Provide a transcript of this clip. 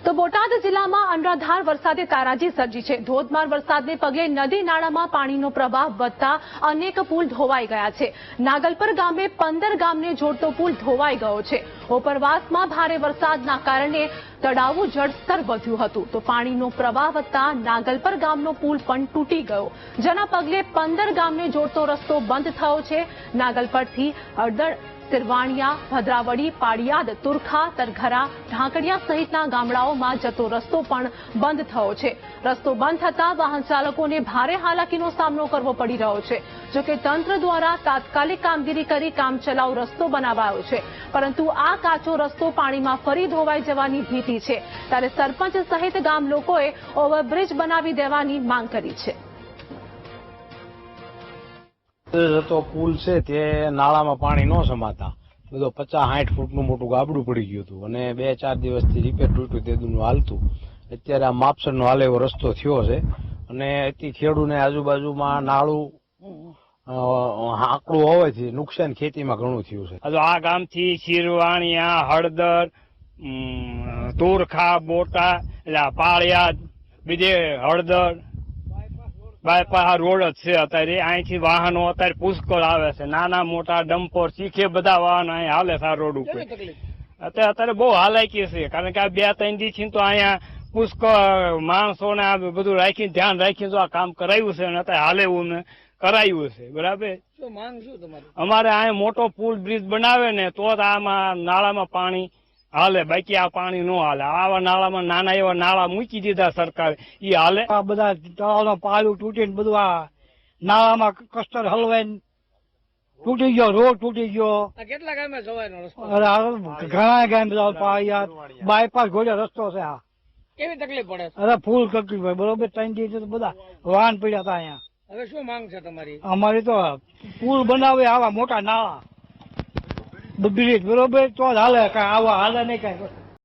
તો બોટાદ જિલ્લામાં અનરાધાર વરસાદે તારાજી સર્જી છે। ધોધમાર વરસાદને પગલે નદી નાળામાં પાણીનો પ્રવાહ વધતા અનેક પુલ ધોવાઈ ગયા છે। નાગલપર ગામે 15 ગામને જોડતો પુલ ધોવાઈ ગયો છે। ઉપરવાસમાં ભારે વરસાદના કારણે તળાવનું જળસ્તર વધ્યું હતું તો પાણીનો પ્રવાહ વધતા નાગલપર ગામનો પુલ પણ તૂટી ગયો, જેના પગલે 15 ગામને જોડતો રસ્તો બંધ થયો છે। નાગલપરથી હળદર, સિરવાણિયા, ભદ્રાવડી, પાડિયાદ, તુરખા, તરઘરા, ઢાંકડિયા સહિતના ગામડાઓમાં જતો રસ્તો પણ બંધ થયો છે। રસ્તો બંધ થતા વાહન ચાલકોને ભારે હાલાકીનો સામનો કરવો પડી રહ્યો છે। જોકે તંત્ર દ્વારા તાત્કાલિક કામગીરી કરી કામચલાઉ રસ્તો બનાવાયો છે, પરંતુ આ કાચો રસ્તો પાણીમાં ફરી ધોવાઈ જવાની ભીતિ છે। ત્યારે સરપંચ સહિત ગામ લોકોએ ઓવરબ્રિજ બનાવી દેવાની માંગ કરી છે। જતો પુલ છે તે નાળામાં પાણી ન સમાતા બધો 50-60 ફૂટનું મોટું ગાબડું પડી ગયું હતું અને 2-4 દિવસથી રિપેર તૂટ્યું તેનું હાલતું। અત્યારે આ માપસરનો હાલ એવો રસ્તો થયો છે અને અતિ ખેડૂને આજુબાજુમાં નાળું આંકડું હોવાથી નુકસાન ખેતીમાં ઘણું થયું છે। આ ગામથી શિરવાણિયા, હળદર, તુરખા, બોટા, એટલે પાળિયાદ, બીજે હળદર બાયપાસ રોડ જ છે। અત્યારે અહીંથી વાહનો અત્યારે પુષ્કળ આવે છે, નાના મોટા ડમ્પર શીખે બધા વાહનો અહીં હાલે છે આ રોડ ઉપર। અત્યારે બહુ હાલાકી છે, કારણ કે આ 2-3 દિવસથી તો અહીંયા પુષ્કળ માણસોને આ બધું રાખીને ધ્યાન રાખીને તો આ કામ કરાયું છે અને અત્યારે હાલે એવું ને કરાયું છે। બરાબર, અમારે અહીંયા મોટો પુલ બ્રિજ બનાવે ને તો જ આમાં નાળામાં પાણી હાલે, બાકી આ પાણી ન હાલે। આવા નાળામાં નાના એવા નાળા મૂકી દીધા સરકારે, એ હાલે। આ બધા તળાવનું પાળું તૂટીને બધું આ નાળામાં કસ્તર હલવાઈને તૂટી ગયો, રોડ તૂટી ગયો। કેટલા ગામે જવાનો રસ્તો? ઘણા ગામ પાળિયાદ બાયપાસ ઘોડે રસ્તો છે। આ કેવી તકલીફ પડે? અરે ફૂલ તકલીફ હોય, બરોબર। 3 દિવસ બધા વાહન પડ્યા હતા અહીંયા। હવે શું માંગ છે તમારી? અમારી તો પુલ બનાવે, આવા મોટા નાળા બ્રિજ, બરોબર, તો જ હાલે, કઈ આવા હાલે નહીં કઈ।